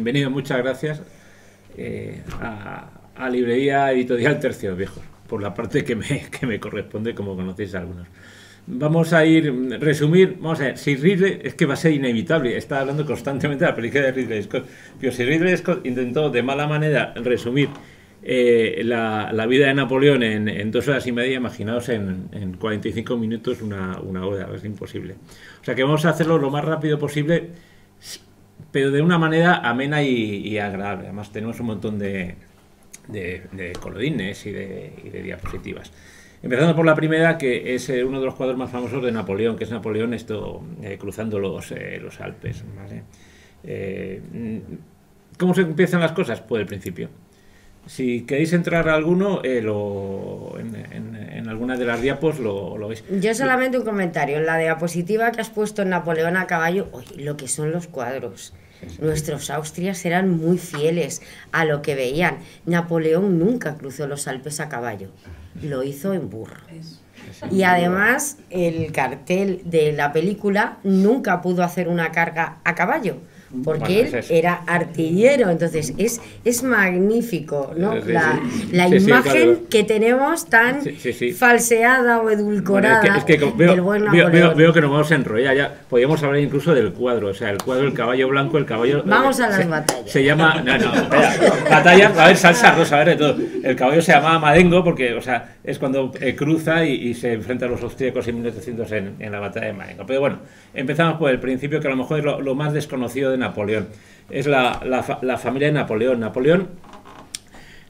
bienvenido, muchas gracias a Librería Editorial Tercios Viejos, por la parte que me corresponde, como conocéis algunos. Vamos a resumir, vamos a ver, si Ridley, es que va a ser inevitable, está hablando constantemente de la película de Ridley Scott, pero si Ridley Scott intentó de mala manera resumir la vida de Napoleón en 2 horas y media, imaginaos en 45 minutos una hora, es imposible. O sea que vamos a hacerlo lo más rápido posible, pero de una manera amena y agradable. Además tenemos un montón de colorines y de diapositivas. Empezando por la primera, que es uno de los cuadros más famosos de Napoleón, que es Napoleón cruzando los Alpes, ¿vale? ¿Cómo se empiezan las cosas? Pues el principio. Si queréis entrar a alguno, en alguna de las diapos lo veis. Yo solamente un comentario. En la diapositiva que has puesto en Napoleón a caballo, oye, lo que son los cuadros. Nuestros Austrias eran muy fieles a lo que veían. Napoleón nunca cruzó los Alpes a caballo, lo hizo en burro. Y además el cartel de la película nunca pudo hacer una carga a caballo, porque él era artillero. Entonces es magnífico, ¿no? La imagen que tenemos tan falseada o edulcorada. Bueno, es que del buen Napoleón. Veo que nos vamos a enrollar. Ya podríamos hablar incluso del cuadro, o sea, el cuadro, el caballo blanco, el caballo. Vamos a las batallas. Se llama, espera, batalla, a ver, salsa rosa, a ver de todo. El caballo se llama Marengo porque, o sea, es cuando cruza y se enfrenta a los austríacos en 1800 en la batalla de Marengo. Pero bueno, empezamos por el principio, que a lo mejor es lo más desconocido de Napoleón. Es la familia de Napoleón.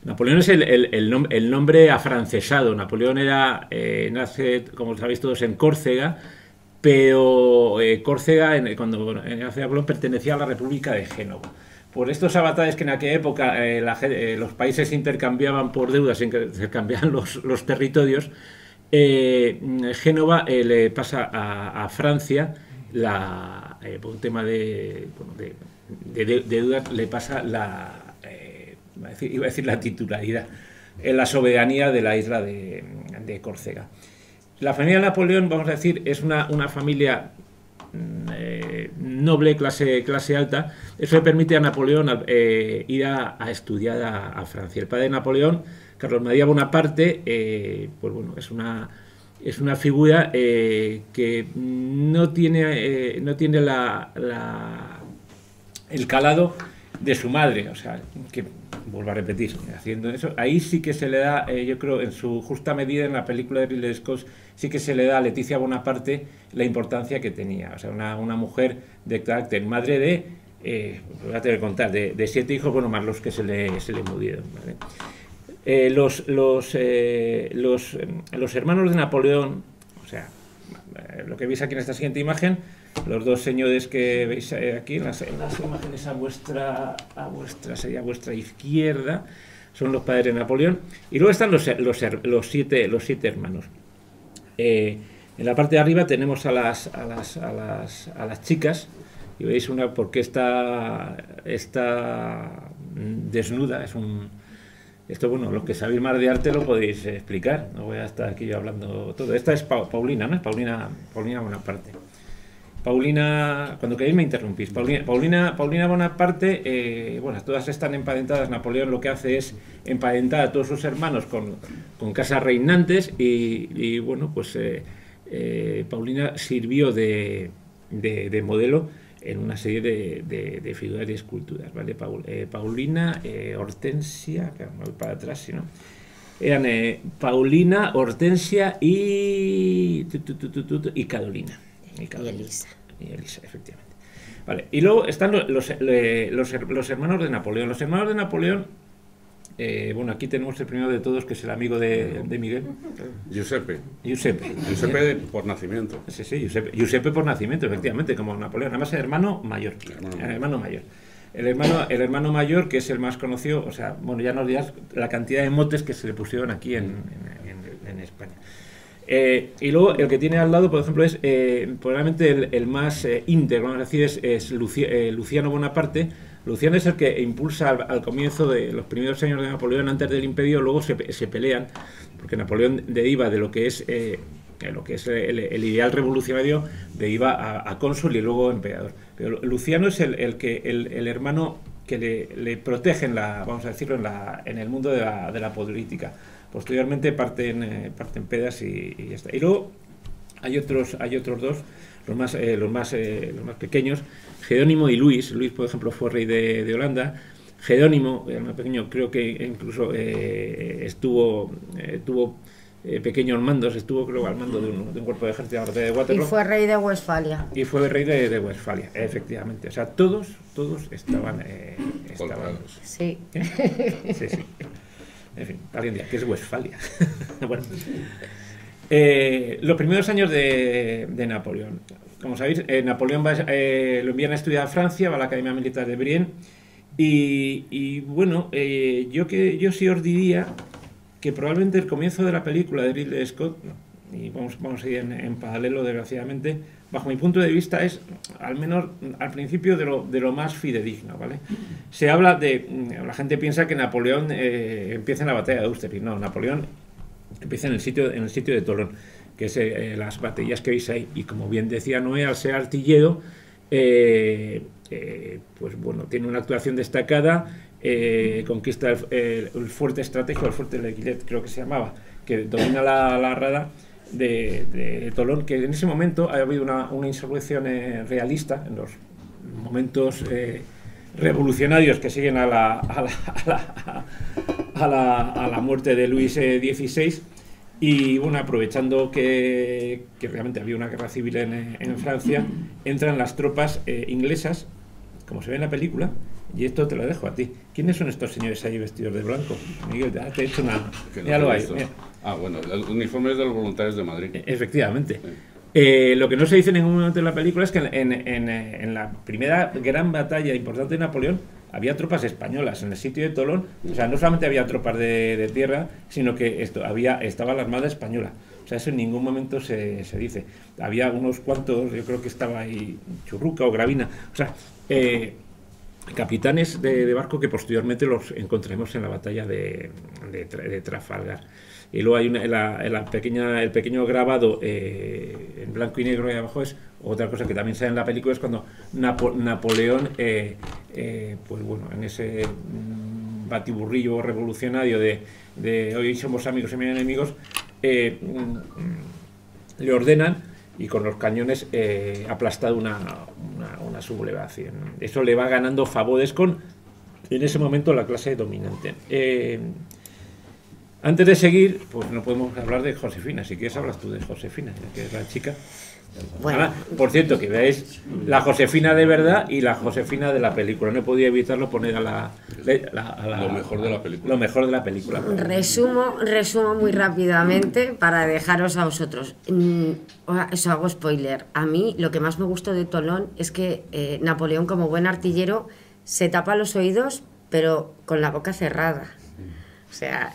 Napoleón es el nombre afrancesado. Napoleón nace, como sabéis todos, en Córcega, pero Córcega, cuando nace Napoleón, pertenecía a la República de Génova. Por estos avatares que en aquella época los países intercambiaban por deudas, intercambiaban los territorios, Génova le pasa a Francia, por un tema de deudas, le pasa iba a decir la titularidad, la soberanía de la isla de Córcega. La familia de Napoleón, vamos a decir, es una familia noble, clase alta. Eso le permite a Napoleón ir a estudiar a Francia. El padre de Napoleón, Carlos María Bonaparte, pues bueno, es una figura que no tiene el calado de su madre, o sea, que vuelvo a repetir, haciendo eso, ahí sí que se le da, yo creo, en su justa medida, en la película de Ridley Scott, sí que se le da a Leticia Bonaparte la importancia que tenía. O sea, una mujer de carácter, madre voy a tener que contar, de 7 hijos, bueno, más los que se le murieron, ¿vale? Los hermanos de Napoleón, o sea, lo que veis aquí en esta siguiente imagen, los dos señores que veis aquí en las imágenes sería vuestra izquierda, son los padres de Napoleón, y luego están los siete hermanos. En la parte de arriba tenemos a las chicas, y veis porque está desnuda. Esto, bueno, los que sabéis más de arte lo podéis explicar, no voy a estar aquí yo hablando todo. Esta es Paulina, ¿no? Es Paulina Bonaparte. Paulina, cuando queréis me interrumpís. Paulina Bonaparte, bueno, todas están emparentadas. Napoleón lo que hace es emparentar a todos sus hermanos con casas reinantes y bueno, pues Paulina sirvió de modelo en una serie de figuras y esculturas, ¿vale? Paulina, Hortensia, que no voy para atrás, sino eran Paulina, Hortensia y Carolina. Y Elisa, efectivamente. Vale, y luego están los hermanos de Napoleón. Los hermanos de Napoleón, bueno, aquí tenemos el primero de todos, que es el amigo de Miguel. Giuseppe por nacimiento. Sí, Giuseppe por nacimiento, efectivamente, como Napoleón. Además, el hermano mayor. El hermano mayor, que es el más conocido, o sea, bueno, ya nos dirás la cantidad de motes que se le pusieron aquí en España. Y luego el que tiene al lado, por ejemplo, es probablemente el más íntegro, vamos a decir, es Luciano Bonaparte. Luciano es el que impulsa al comienzo de los primeros años de Napoleón, antes del imperio. Luego se pelean, porque Napoleón deriva de lo que es el ideal revolucionario, deriva a cónsul y luego emperador. Pero Luciano es el hermano que le protegen, vamos a decirlo, en el mundo de la política. Posteriormente parten pedas y ya está. Y luego hay otros dos, los más pequeños, Jerónimo y Luis. Luis, por ejemplo, fue rey de Holanda. Jerónimo, el más pequeño, creo que incluso tuvo pequeños mandos, estuvo creo al mando de un cuerpo de ejército de Waterloo. Y fue rey de Westfalia. Y fue rey de Westfalia, efectivamente. O sea, todos estaban... Sí. Sí. En fin, alguien dirá, ¿qué es Westfalia? Bueno. Los primeros años de Napoleón. Como sabéis, Napoleón lo envían a estudiar a Francia, va a la Academia Militar de Brienne. Y bueno, yo sí os diría que probablemente el comienzo de la película de Ridley Scott, y vamos a ir en paralelo, desgraciadamente, bajo mi punto de vista es, al menos al principio, de lo más fidedigno, ¿vale? Se habla la gente piensa que Napoleón empieza en la batalla de Austerlitz. No, Napoleón empieza en el sitio de Tolón, que es las batallas que veis ahí, y como bien decía Noé, al ser artillero, pues bueno, tiene una actuación destacada, conquista el fuerte estratégico, el fuerte de Leguillet, creo que se llamaba, que domina la rada de Tolón, que en ese momento ha habido una insurrección realista, en los momentos revolucionarios que siguen a la muerte de Luis XVI. Y bueno, aprovechando que realmente había una guerra civil en Francia, entran las tropas inglesas, como se ve en la película, y esto te lo dejo a ti. ¿Quiénes son estos señores ahí vestidos de blanco? Miguel, te he hecho una... Míralo ahí. Bueno, el uniforme es de los voluntarios de Madrid. Efectivamente. Sí. Lo que no se dice en ningún momento en la película es que en la primera gran batalla importante de Napoleón había tropas españolas en el sitio de Tolón. O sea, no solamente había tropas de tierra, sino que estaba la Armada Española. O sea, eso en ningún momento se dice. Había unos cuantos, yo creo que estaba ahí Churruca o Gravina. O sea, capitanes de barco que posteriormente los encontremos en la batalla de Trafalgar. Y luego hay el pequeño grabado en blanco y negro ahí abajo. Es otra cosa que también sale en la película, es cuando Napoleón, pues bueno, en ese batiburrillo revolucionario de hoy somos amigos y mañana enemigos, le ordenan y con los cañones aplastado una sublevación. Eso le va ganando favores con, en ese momento, la clase dominante. Antes de seguir, pues no podemos hablar de Josefina. Si quieres hablas tú de Josefina, que es la chica. Bueno. Ahora, por cierto, que veáis la Josefina de verdad y la Josefina de la película. No podía evitarlo poner lo mejor de la película. Lo mejor de la película. Resumo muy rápidamente para dejaros a vosotros. Eso hago spoiler. A mí lo que más me gustó de Tolón es que Napoleón, como buen artillero, se tapa los oídos, pero con la boca cerrada. O sea,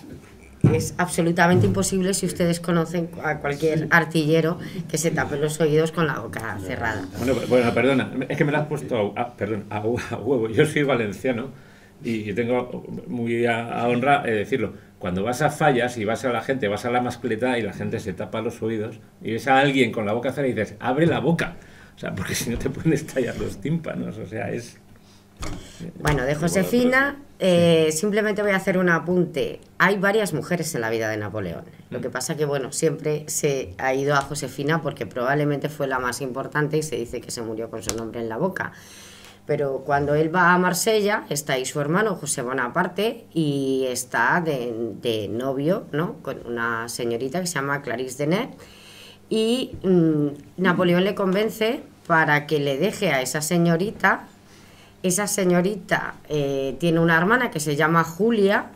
es absolutamente imposible, si ustedes conocen a cualquier artillero, que se tape los oídos con la boca cerrada. Bueno, perdona, es que me la has puesto a huevo. Yo soy valenciano y tengo muy a honra decirlo. Cuando vas a fallas y vas a la gente, vas a la mascleta y la gente se tapa los oídos y ves a alguien con la boca cerrada y dices, abre la boca. O sea, porque si no te pueden estallar los tímpanos. O sea, es... Bueno, de Josefina, simplemente voy a hacer un apunte. Hay varias mujeres en la vida de Napoleón. Lo que pasa que, bueno, siempre se ha ido a Josefina porque probablemente fue la más importante y se dice que se murió con su nombre en la boca. Pero cuando él va a Marsella, está ahí su hermano José Bonaparte y está de novio, ¿no?, con una señorita que se llama Clarisse Deneuve, y Napoleón le convence para que le deje a esa señorita. Esa señorita tiene una hermana que se llama Julia.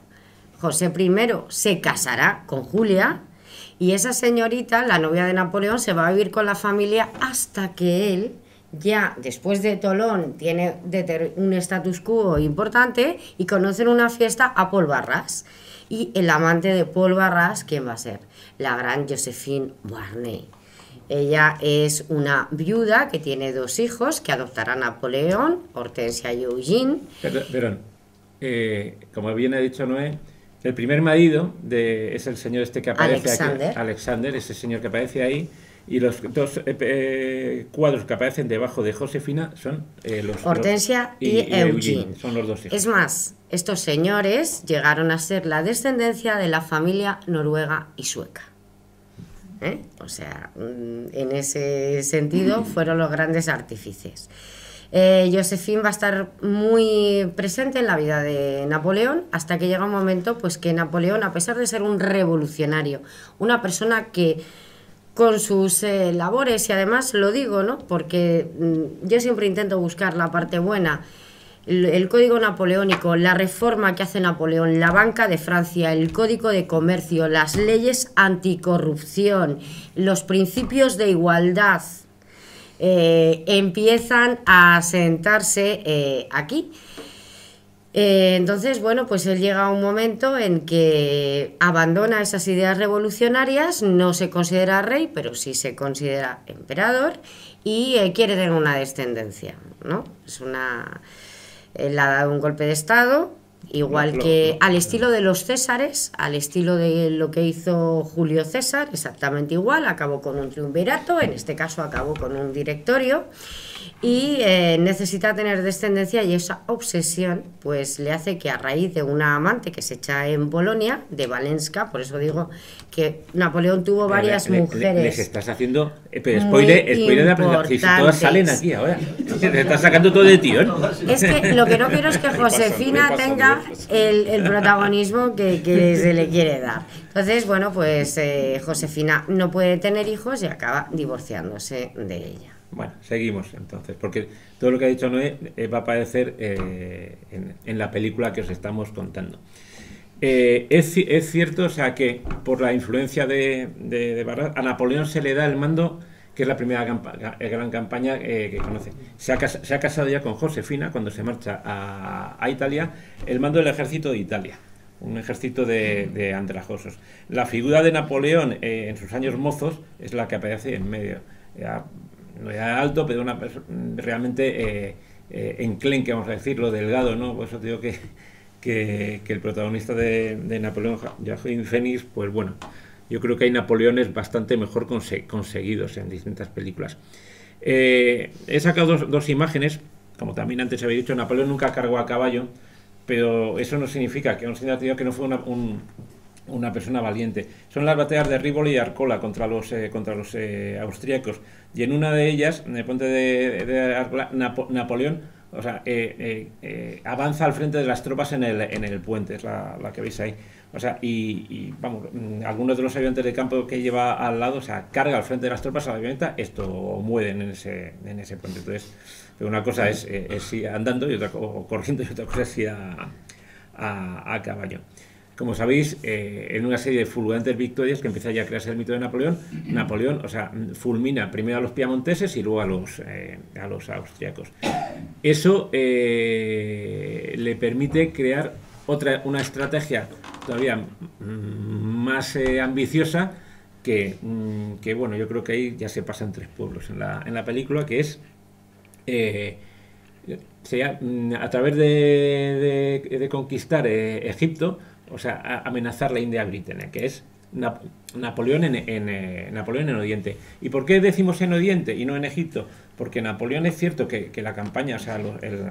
José I se casará con Julia y esa señorita, la novia de Napoleón, se va a vivir con la familia hasta que él, ya después de Tolón, tiene un status quo importante y conocen una fiesta a Paul Barras. Y el amante de Paul Barras, ¿quién va a ser? La gran Joséphine Beauharnais. Ella es una viuda que tiene 2 hijos que adoptará a Napoleón, Hortensia y Eugene. Perdón, como bien ha dicho Noé, el primer marido es el señor este que aparece Alexander. aquí, Alexander, ese señor que aparece ahí, Y los dos cuadros que aparecen debajo de Josefina son los Hortensia y Eugene. Son los dos hijos. Es más, estos señores llegaron a ser la descendencia de la familia noruega y sueca. O sea, en ese sentido fueron los grandes artífices. Josephine va a estar muy presente en la vida de Napoleón hasta que llega un momento pues que Napoleón, a pesar de ser un revolucionario, una persona que con sus labores, y además lo digo, ¿no? Porque yo siempre intento buscar la parte buena, el código napoleónico, la reforma que hace Napoleón, la Banca de Francia, el código de comercio, las leyes anticorrupción, los principios de igualdad, empiezan a asentarse aquí. Entonces, bueno, pues él llega a un momento en que abandona esas ideas revolucionarias, no se considera rey, pero sí se considera emperador y quiere tener una descendencia, ¿no? Él ha dado un golpe de estado, igual que al estilo de los Césares, al estilo de lo que hizo Julio César, exactamente igual, acabó con un triunvirato, en este caso acabó con un directorio, y necesita tener descendencia, y esa obsesión pues le hace que, a raíz de una amante que se echa en Bolonia, de Valenska, por eso digo que Napoleón tuvo varias mujeres. Les estás haciendo spoiler de la presentación, si todas salen aquí ahora. Te estás sacando todo de tío, ¿no? Es que lo que no quiero es que Josefina tenga el protagonismo que se le quiere dar. Entonces, bueno, pues Josefina no puede tener hijos y acaba divorciándose de ella. Bueno, seguimos entonces, porque todo lo que ha dicho Noé va a aparecer en la película que os estamos contando. Es cierto, o sea, que por la influencia de Barras, a Napoleón se le da el mando, que es la primera gran campaña que conoce. Se ha casado ya con Josefina cuando se marcha a Italia, el mando del ejército de Italia, un ejército de andrajosos. La figura de Napoleón en sus años mozos es la que aparece en medio. No era alto, pero realmente enclenque, vamos a decirlo, delgado, ¿no? Por eso digo que el protagonista de Napoleón, Joaquín Phoenix, pues bueno, yo creo que hay Napoleones bastante mejor conseguidos en distintas películas. He sacado dos imágenes, como también antes había dicho, Napoleón nunca cargó a caballo, pero eso no significa que no fue una persona valiente. Son las batallas de Rivoli y Arcola contra los austríacos, y en una de ellas, en el puente de Arcola, Napoleón, o sea, avanza al frente de las tropas en el puente, es la que veis ahí. O sea, y vamos, algunos de los ayudantes de campo que lleva al lado, o sea, carga al frente de las tropas a la avioneta, esto mueren en ese puente. Entonces, una cosa es ir andando y o corriendo, y otra cosa es ir a caballo. Como sabéis, en una serie de fulgurantes victorias que empieza ya a crearse el mito de Napoleón, o sea, fulmina primero a los piamonteses y luego a los austriacos. Eso le permite crear una estrategia todavía más ambiciosa que bueno, yo creo que ahí ya se pasan 3 pueblos en la película, que es a través de conquistar Egipto, o sea, amenazar la India britana, que es Napoleón en Oriente. ¿Y por qué decimos en Oriente y no en Egipto? Porque Napoleón, es cierto que la campaña, o sea,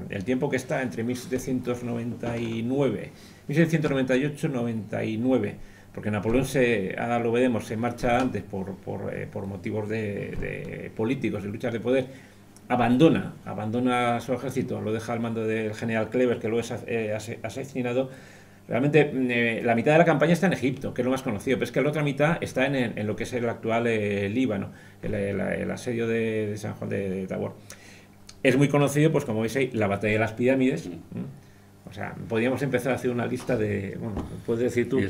el tiempo que está entre 1798-99, porque Napoleón ahora lo veremos, se marcha antes por motivos de políticos, de luchas de poder, abandona su ejército, lo deja al mando del general Kleber, que luego es asesinado. Realmente la mitad de la campaña está en Egipto, que es lo más conocido, pero es que la otra mitad está en lo que es el actual Líbano, el asedio de San Juan de Tabor. Es muy conocido, pues como veis ahí, la batalla de las pirámides. O sea, podríamos empezar a hacer una lista de... Bueno, puedes decir tú. Y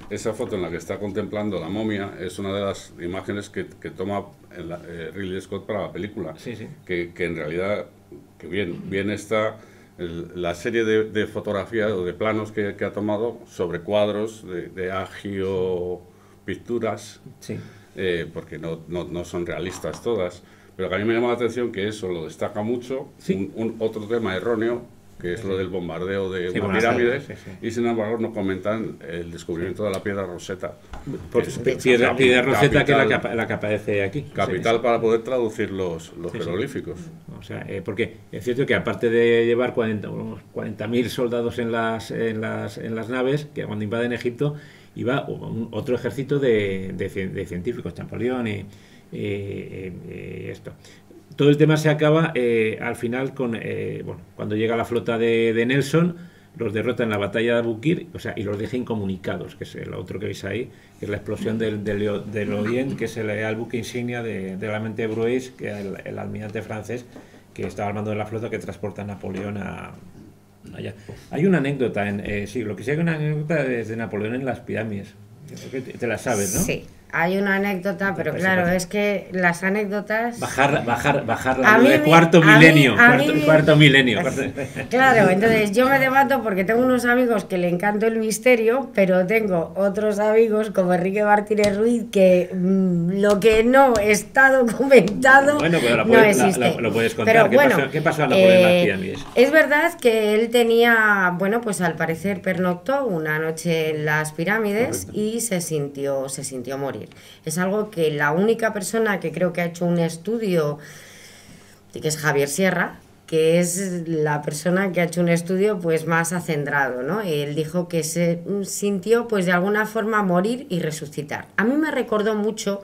esa foto en la que está contemplando la momia es una de las imágenes que toma Ridley Scott para la película. Sí. Que en realidad, que bien está la serie de fotografías o de planos que ha tomado sobre cuadros de agio pinturas, sí. Porque no son realistas todas, pero que a mí me llama la atención que eso lo destaca mucho. Sí. Otro tema erróneo que es lo del bombardeo de Sí, una bueno, pirámide, sí, sí. y sin embargo no comentan el descubrimiento de la piedra Rosetta. Por que es piedra Rosetta, que es capital- la que aparece aquí. capital Sí, para poder traducir los sí. jeroglíficos. O sea, porque es cierto que aparte de llevar unos 40.000 soldados en las naves, que cuando invaden Egipto, iba otro ejército de científicos, Champollion y esto. Todo el tema se acaba al final con cuando llega la flota de Nelson, los derrota en la batalla de Abukir, o sea, y los deja incomunicados, que es el otro que veis ahí, que es la explosión del Orient, que es el buque insignia de la mente de Brueys, que es el almirante francés que estaba al mando de la flota que transporta a Napoleón allá. Hay una anécdota, sí, lo que sí hay una anécdota de Napoleón en las pirámides. Yo creo que te la sabes, ¿no? Sí, hay una anécdota, pero claro, es que las anécdotas... Bajar A mí de me- cuarto a mí- milenio. a mí- Cuarto milenio. Claro, entonces yo me debato porque tengo unos amigos que le encanta el misterio, pero tengo otros amigos como Enrique Martínez Ruiz que lo que no está documentado Bueno, pero no puedes, existe. lo puedes contar. Pero bueno, ¿Qué pasó a Napoleón en las pirámides? es verdad que él tenía, bueno, pues al parecer pernoctó una noche en las pirámides. Correcto. Y se sintió morir. Es algo que la única persona que creo que ha hecho un estudio, que es Javier Sierra, que es la persona que ha hecho un estudio pues más acendrado, ¿no? Él dijo que se sintió pues de alguna forma morir y resucitar. A mí me recordó mucho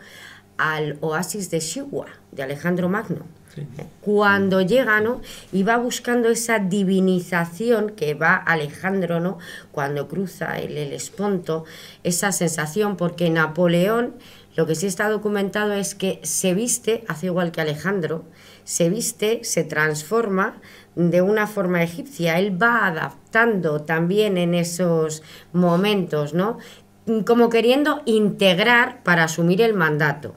al oasis de Siwa, de Alejandro Magno. Sí. Cuando llega, ¿no? Y va buscando esa divinización que va Alejandro, ¿no? Cuando cruza el Helesponto, esa sensación, porque Napoleón, lo que sí está documentado es que se viste, hace igual que Alejandro, se viste, se transforma de una forma egipcia. Él va adaptando también en esos momentos, ¿no? Como queriendo integrar para asumir el mandato.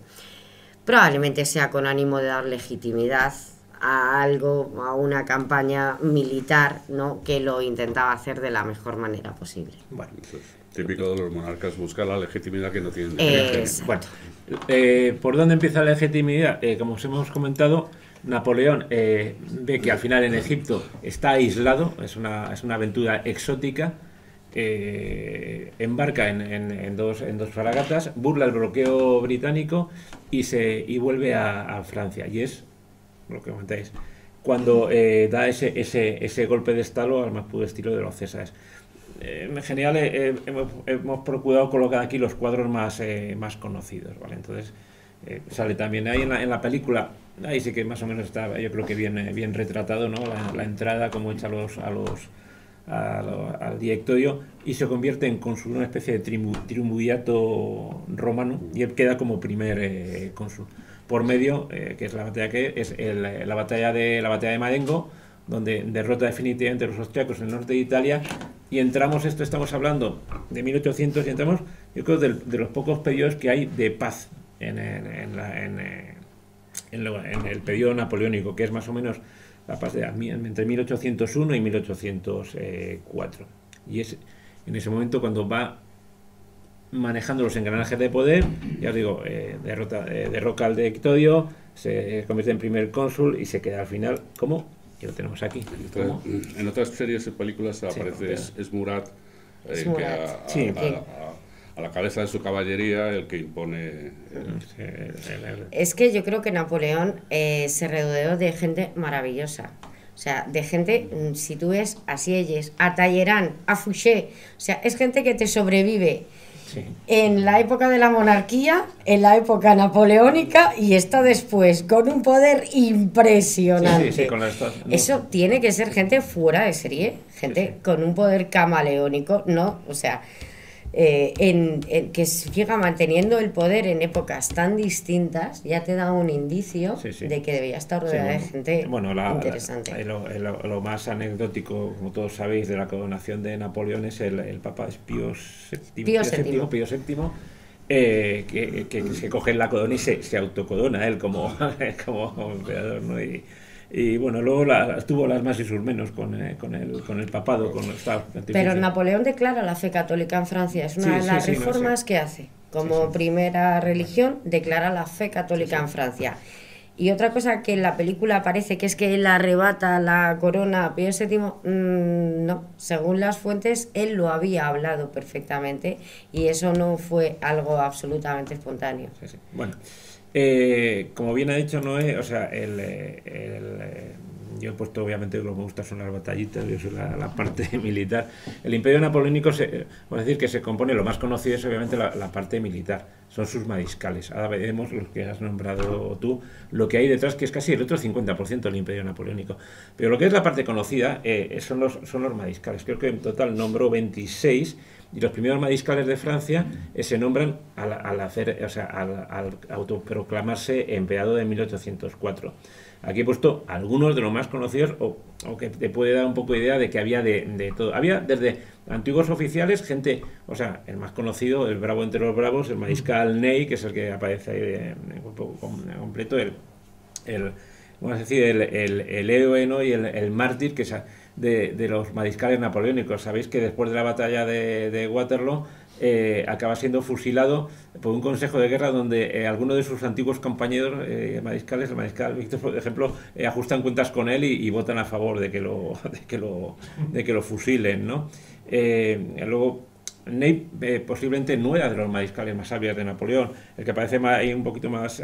Probablemente sea con ánimo de dar legitimidad a algo, a una campaña militar, ¿no? Que lo intentaba hacer de la mejor manera posible. Bueno, Eso es típico de los monarcas, buscar la legitimidad que no tienen. Exacto. bueno, ¿por dónde empieza la legitimidad? Como os hemos comentado, Napoleón ve que al final en Egipto está aislado, es una aventura exótica. Embarca en dos fragatas, burla el bloqueo británico y vuelve a Francia. Y es lo que comentáis, cuando da ese golpe de estalo al más puro estilo de los Césares. En general hemos procurado colocar aquí los cuadros más conocidos, ¿vale? Entonces sale también ahí en la película, ahí sí que más o menos está, yo creo que bien retratado, ¿no? La entrada, como echa al directorio, y se convierte en cónsul, una especie de triunvirato romano, y él queda como primer cónsul por medio, que es la batalla la batalla de Marengo, donde derrota definitivamente a los austriacos en el norte de Italia, y estamos hablando de 1800, y entramos, yo creo, de los pocos periodos que hay de paz en el periodo napoleónico, que es más o menos la paz entre 1801 y 1804. Y es en ese momento cuando manejando los engranajes de poder, ya os digo, derroca al directorio, se convierte en primer cónsul y se queda al final como, y lo tenemos aquí. En otras series y películas aparece es Murat, Es que Murat. a la cabeza de su caballería, el que impone... Es que yo creo que Napoleón se rodeó de gente maravillosa. O sea, de gente, si tú ves a Sieyès, a Talleyrand, a Fouché, o sea, es gente que te sobrevive Sí. en la época de la monarquía, en la época napoleónica y esto después, con un poder impresionante. Sí, con las Eso tiene que ser gente fuera de serie, gente con un poder camaleónico, ¿no? O sea, que siga manteniendo el poder en épocas tan distintas, ya te da un indicio de que debía estar rodeada de gente interesante. Lo más anecdótico, como todos sabéis, de la coronación de Napoleón es el Papa Pío VII, que se coge la corona y se autocorona él como emperador, ¿no? Y bueno, luego tuvo las más y sus menos con el papado, con los estados pontificios. Pero Napoleón declara la fe católica en Francia, es una de las reformas que hace. Como primera religión, declara la fe católica en Francia. Y otra cosa que en la película parece que es que él arrebata la corona a Pío VII, no, según las fuentes él lo había hablado perfectamente y eso no fue algo absolutamente espontáneo. Sí, sí. Bueno, como bien ha dicho Noé, o sea, yo he puesto, obviamente, lo que me gusta son las batallitas, yo soy la parte militar. El Imperio Napoleónico, vamos a decir que se compone, lo más conocido es obviamente la parte militar, son sus mariscales. Ahora veremos los que has nombrado tú, lo que hay detrás, que es casi el otro 50% del Imperio Napoleónico. Pero lo que es la parte conocida son los mariscales. Creo que en total nombró 26. Y los primeros mariscales de Francia se nombran al autoproclamarse emperador de 1804. Aquí he puesto algunos de los más conocidos o que te puede dar un poco de idea de que había de todo. Había desde antiguos oficiales, gente, o sea, el más conocido, el bravo entre los bravos, el mariscal Ney, que es el que aparece ahí en grupo completo, vamos a decir, el héroe, ¿no? Y el mártir, que es de los mariscales napoleónicos. Sabéis que después de la batalla de Waterloo acaba siendo fusilado por un consejo de guerra donde algunos de sus antiguos compañeros mariscales, el mariscal Víctor, por ejemplo, ajustan cuentas con él y votan a favor de que lo fusilen, ¿no? Luego Ney posiblemente no era de los mariscales más sabios de Napoleón. El que aparece ahí un poquito más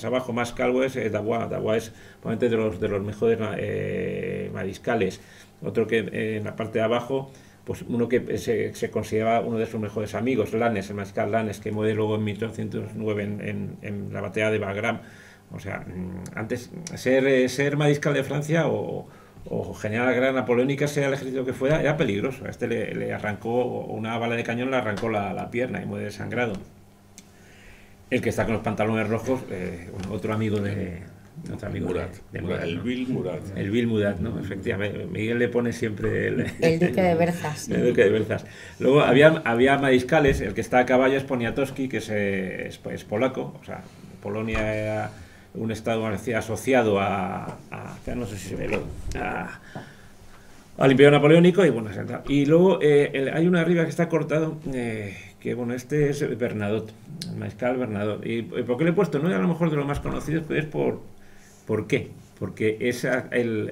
abajo, más calvo, es Davois. Davois es probablemente de los mejores mariscales. Otro que en la parte de abajo, pues uno que se consideraba uno de sus mejores amigos, Lannes, el mariscal Lannes, que muere luego en 1809 en la batalla de Wagram. O sea, antes ser mariscal de Francia o general de la guerra napoleónica, sea el ejército que fuera, era peligroso. A este le arrancó una bala de cañón, le arrancó la pierna y muere desangrado. El que está con los pantalones rojos, otro amigo de Murat, el ¿no? Vil Murat. El Vil Murat, ¿no? Efectivamente. Miguel le pone siempre el duque de Berzas. El duque de Berzas. Luego había mariscales, el que está a caballo es Poniatowski, que es polaco, o sea, Polonia era un estado asociado no sé si se ve, al Imperio Napoleónico, y bueno, y luego hay uno arriba que está cortado, que bueno, este es Bernadotte, el mariscal Bernadotte. ¿Y por qué le he puesto? No es a lo mejor de los más conocidos, pero es ¿por qué? Porque es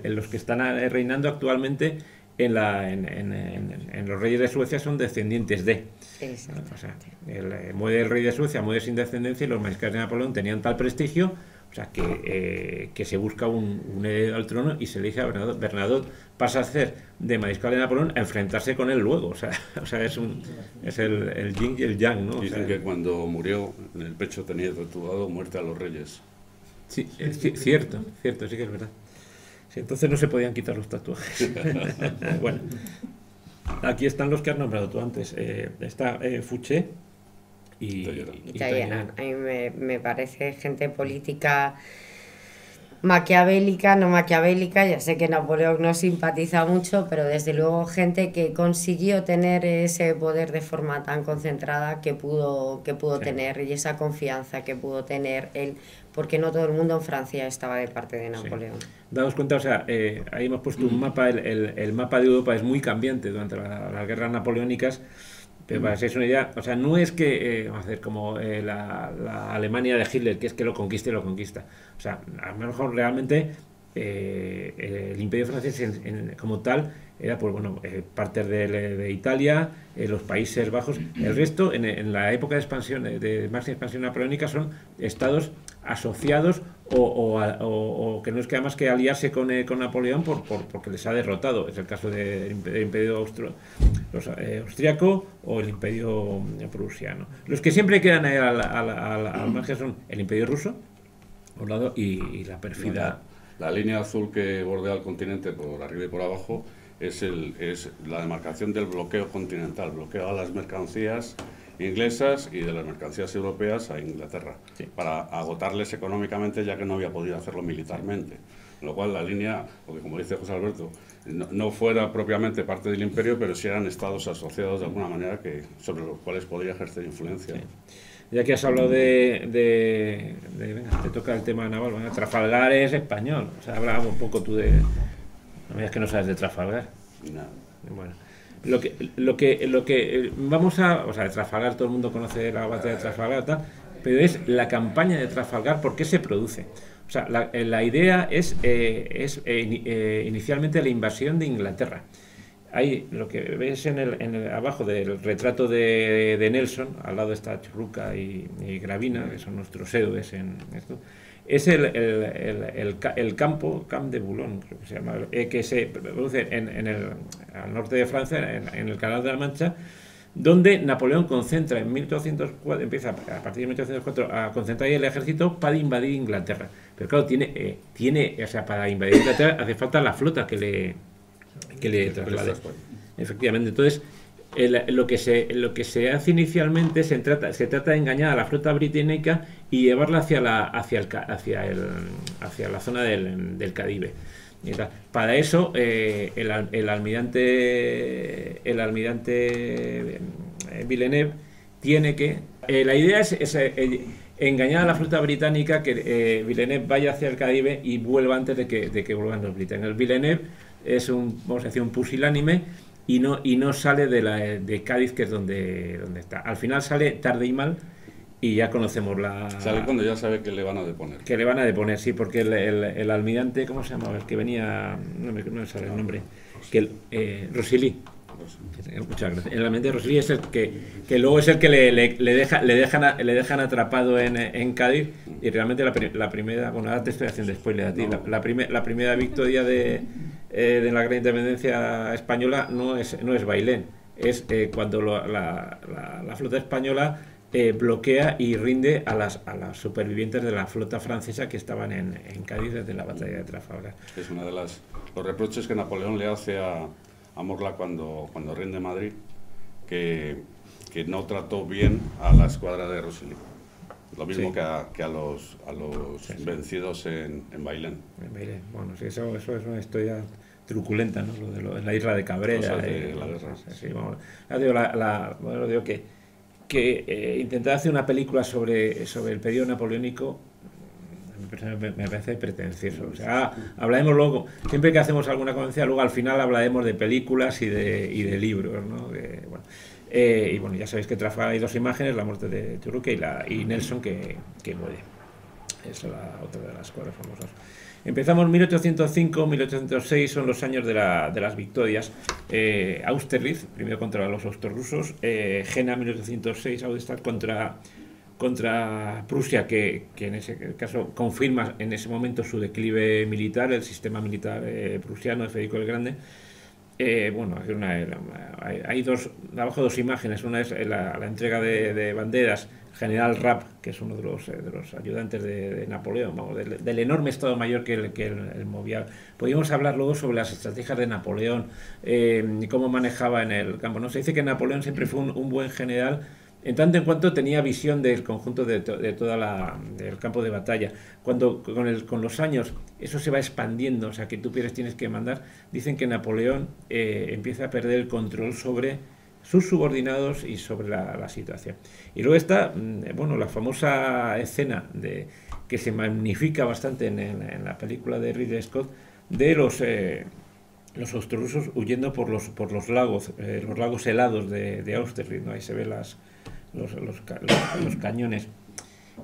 los que están reinando actualmente en los reyes de Suecia son descendientes de. O sea, muere el rey de Suecia, muere sin descendencia, y los mariscales de Napoleón tenían tal prestigio, o sea, que se busca un heredero al trono y se elige a Bernadotte. Bernadotte pasa a ser de mariscal de Napoleón a enfrentarse con él luego. O sea es el yin y el yang, ¿no? Dicen que cuando murió, en el pecho tenía tatuado muerte a los reyes. Sí, es cierto, sí que es verdad. Sí, entonces no se podían quitar los tatuajes. Bueno, aquí están los que has nombrado tú antes. Está Fouché y Talleyrand. A mí me parece gente política maquiavélica, no maquiavélica. Ya sé que Napoleón no simpatiza mucho, pero desde luego gente que consiguió tener ese poder de forma tan concentrada que pudo sí. tener, y esa confianza que pudo tener él, porque no todo el mundo en Francia estaba de parte de Napoleón. Sí. Daos cuenta, o sea, ahí hemos puesto un mapa, el mapa de Europa es muy cambiante durante las guerras napoleónicas. Pero para que seáis una idea, o sea, no es que, vamos a hacer como la Alemania de Hitler, que es que lo conquista. O sea, a lo mejor realmente el Imperio francés como tal era, pues bueno, partes de Italia, los Países Bajos. El resto, en la época de expansión, de máxima expansión napoleónica, son estados asociados o que no es que más que aliarse con Napoleón porque les ha derrotado. Es el caso del Imperio austriaco o el Imperio prusiano. Los que siempre quedan al margen son el Imperio ruso, por un lado, y la pérfida. La línea azul que bordea el continente por arriba y por abajo es la demarcación del bloqueo continental, bloqueo a las mercancías inglesas y de las mercancías europeas a Inglaterra, sí, para agotarles económicamente, ya que no había podido hacerlo militarmente. Con lo cual la línea, porque como dice José Alberto, no fuera propiamente parte del imperio, pero sí eran estados asociados de alguna manera sobre los cuales podría ejercer influencia. Sí. Ya que has hablado venga, te toca el tema naval, bueno, Trafalgar es español, o sea, hablaba un poco tú de... No me digas que no sabes de Trafalgar. No. Bueno, lo que vamos a... O sea, de Trafalgar, todo el mundo conoce la batalla de Trafalgar, tal. pero es la campaña de Trafalgar, ¿por qué se produce? O sea, la idea es inicialmente la invasión de Inglaterra. Ahí lo que ves abajo del retrato de Nelson, al lado está Churruca y Gravina, que son nuestros héroes en esto, es el Camp de Boulogne, creo que se llama, que se produce al norte de Francia, en el Canal de la Mancha, donde Napoleón concentra en 1804, empieza a partir de 1804 a concentrar el ejército para invadir Inglaterra. Pero claro, o sea, para invadir Inglaterra hace falta la flota que le traslade. Efectivamente, entonces lo que se hace inicialmente se trata de engañar a la flota británica y llevarla hacia la zona del Caribe. Para eso el almirante Villeneuve tiene que... la idea es engañar a la flota británica, que Villeneuve vaya hacia el Caribe y vuelva antes de que vuelvan los británicos. Villeneuve es vamos a decir, un pusilánime y no sale de Cádiz, que es donde está. Al final sale tarde y mal, y ya conocemos Sale cuando ya sabe que le van a deponer. Que le van a deponer, sí, porque el almirante, ¿cómo se llamaba? El que venía, no me sale el nombre, Rosily. Muchas gracias. El almirante Rosily es el que luego es el que le dejan atrapado en Cádiz, y realmente la primera, bueno, ahora te estoy haciendo spoiler a ti, la primera victoria de la gran independencia española no es Bailén, es cuando la flota española bloquea y rinde a las supervivientes de la flota francesa que estaban en Cádiz desde la batalla de Trafalgar. Es uno de los reproches que Napoleón le hace a Morla cuando rinde Madrid, que no trató bien a la escuadra de Rosily. Lo mismo que a los vencidos en Bailén. Bueno, sí, eso es una historia truculenta, ¿no? Lo de la isla de Cabrera. De la guerra. Sí, vamos, digo que intentar hacer una película sobre el periodo napoleónico me parece pretencioso. O sea, hablaremos luego, siempre que hacemos alguna conferencia, luego al final hablaremos de películas y de libros, ¿no? Y bueno, ya sabéis que Trafalgar hay dos imágenes, la muerte de Churruca y Nelson que muere. Esa es otra de las cosas famosas. Empezamos 1805, 1806, son los años de las victorias. Austerlitz, primero contra los austrorusos, Jena 1806, Austerlitz contra Prusia, que en ese caso confirma en ese momento su declive militar, el sistema militar prusiano de Federico el Grande. Bueno, hay abajo dos imágenes. Una es la entrega de banderas, General Rapp, que es uno de los ayudantes de Napoleón, vamos, del enorme Estado Mayor que él movía. Podríamos hablar luego sobre las estrategias de Napoleón y cómo manejaba en el campo, ¿no? Se dice que Napoleón siempre fue un buen general, en tanto en cuanto tenía visión del conjunto del campo de batalla. Cuando con los años eso se va expandiendo, o sea, que tú tienes que mandar, dicen que Napoleón empieza a perder el control sobre sus subordinados y sobre la situación. Y luego está, bueno, la famosa escena que se magnifica bastante en la película de Ridley Scott, de los austrorusos huyendo por los lagos helados de Austerlitz, ¿no? Ahí se ven los cañones.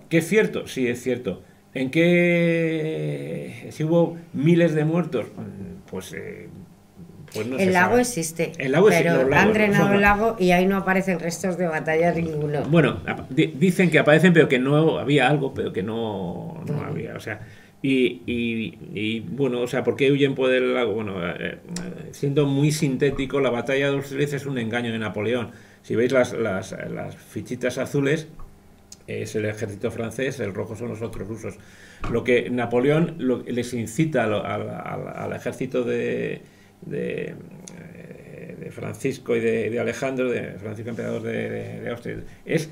¿Que es cierto? Sí, es cierto. ¿En qué? Si hubo miles de muertos, pues no el lago existe, pero han drenado el lago y ahí no aparecen restos de batalla ninguno. Bueno, dicen que aparecen, pero que no había algo, pero que no había, o sea, y bueno, o sea, ¿por qué huyen por el lago? Bueno, siendo muy sintético, la batalla de Austerlitz es un engaño de Napoleón. Si veis las fichitas azules, es el ejército francés, el rojo son los otros rusos. Lo que Napoleón les incita al ejército de Francisco y de Alejandro, de Francisco emperador de Austria, es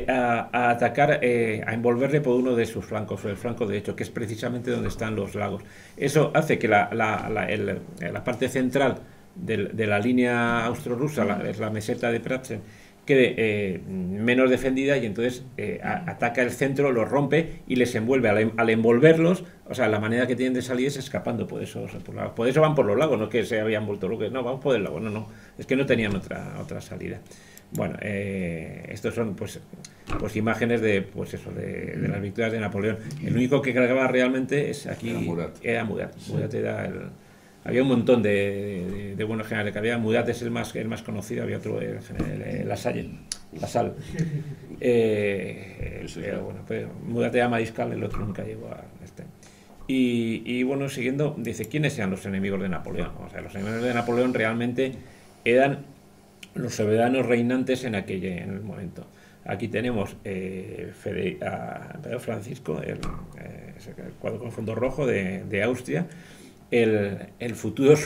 a atacar, a envolverle por uno de sus flancos, el flanco derecho, que es precisamente donde están los lagos. Eso hace que la parte central de la línea austrorusa, es la meseta de Pratzen, quede menos defendida, y entonces ataca el centro, los rompe y les envuelve. Al envolverlos, o sea, la manera que tienen de salir es escapando por eso van por los lagos, no es que se habían vuelto locos, no, vamos por el lago, no, es que no tenían otra salida. Bueno, estos son pues imágenes de de las victorias de Napoleón. El único que cargaba realmente es aquí era Murat. Murat era había un montón de buenos generales que había. Murat es el más conocido, había otro, el general Lasalle. Bueno, pues Murat era mariscal, el otro nunca llegó a este. Y bueno, siguiendo, dice, ¿quiénes eran los enemigos de Napoleón? O sea, los enemigos de Napoleón realmente eran los soberanos reinantes en el momento. Aquí tenemos Pedro Francisco, el cuadro con fondo rojo de Austria, el futuro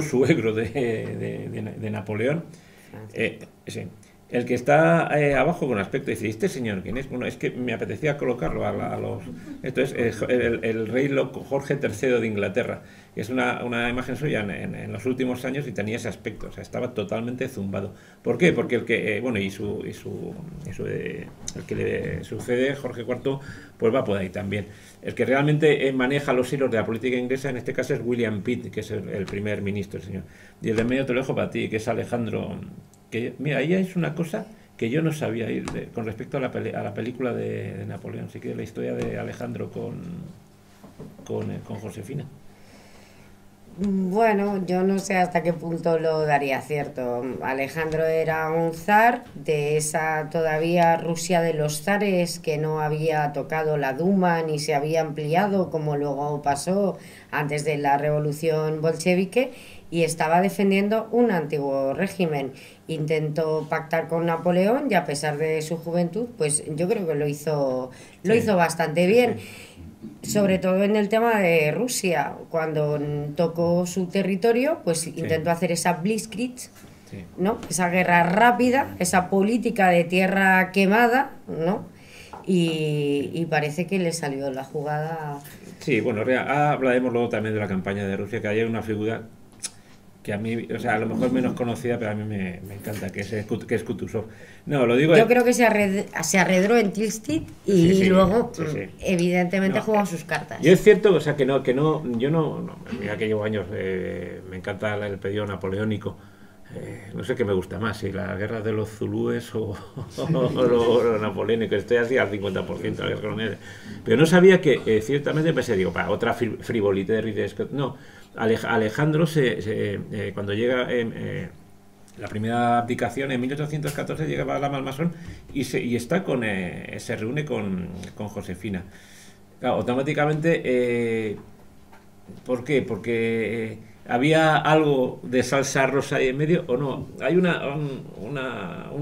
suegro de Napoleón, sí. El que está abajo con aspecto, dice, ¿este señor quién es? Bueno, es que me apetecía colocarlo a los... Esto es el rey Jorge III de Inglaterra, que es una imagen suya en los últimos años y tenía ese aspecto, o sea, estaba totalmente zumbado. ¿Por qué? Porque el que, el que le sucede, Jorge IV, pues va por ahí también. El que realmente maneja los hilos de la política inglesa, en este caso, es William Pitt, que es el primer ministro, el señor. Y el de medio te lo dejo para ti, que es Alejandro... mira, ahí es una cosa que yo no sabía con respecto a la película de Napoleón, así que la historia de Alejandro con Josefina. Bueno, yo no sé hasta qué punto lo daría cierto. Alejandro era un zar de esa todavía Rusia de los zares que no había tocado la Duma ni se había ampliado como luego pasó antes de la revolución bolchevique, y estaba defendiendo un antiguo régimen. Intentó pactar con Napoleón y a pesar de su juventud, pues yo creo que lo hizo bastante bien. Sobre todo en el tema de Rusia, cuando tocó su territorio, pues intentó hacer esa blitzkrieg, ¿no? Esa guerra rápida, esa política de tierra quemada, ¿no? Y parece que le salió la jugada. Sí, bueno, hablaremos luego también de la campaña de Rusia, que hay una figura que a mí, o sea, a lo mejor menos conocida, pero a mí me encanta, que es Kutuzov. No, lo digo... Yo creo que se arredró en Tilsit y luego, evidentemente, jugó sus cartas. Y es cierto, o sea, que yo no, mira que llevo años, me encanta el periodo napoleónico, no sé qué me gusta más, si la guerra de los zulúes o lo napoleónico, estoy así al 50% la guerra colonial. Pero no sabía que, ciertamente, pensé, digo, para otra frivolidad de Ridley Scott, no. Alejandro, cuando llega la primera abdicación, en 1814 llega a la Malmasón y se reúne con Josefina. Claro, automáticamente, ¿por qué? Porque había algo de salsa rosa ahí en medio, o no. Hay un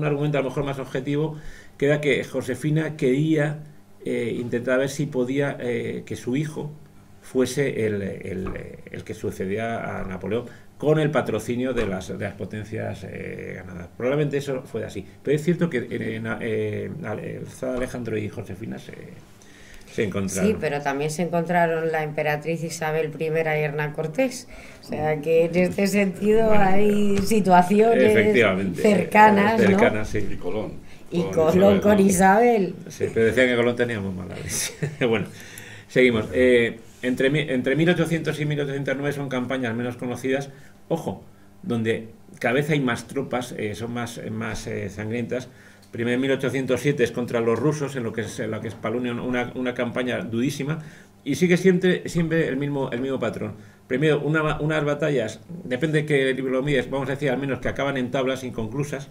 argumento a lo mejor más objetivo, que era que Josefina quería intentar ver si podía que su hijo fuese el que sucedía a Napoleón con el patrocinio de las potencias ganadas. Probablemente eso fue así. Pero es cierto que el zar Alejandro y Josefina se encontraron. Sí, pero también se encontraron la emperatriz Isabel I y Hernán Cortés. O sea que en este sentido hay situaciones cercanas, ¿no? Sí. Y Colón. Y Colón con Isabel. Sí, pero decían que Colón tenía muy mala leche. Bueno, seguimos. Entre 1800 y 1809 son campañas menos conocidas, ojo, donde cada vez hay más tropas, son más sangrientas. Primero en 1807 es contra los rusos, en lo que es Polonium, una campaña durísima, y sigue siempre el mismo patrón. Primero, unas batallas, depende de qué libro lo mires, vamos a decir al menos que acaban en tablas inconclusas.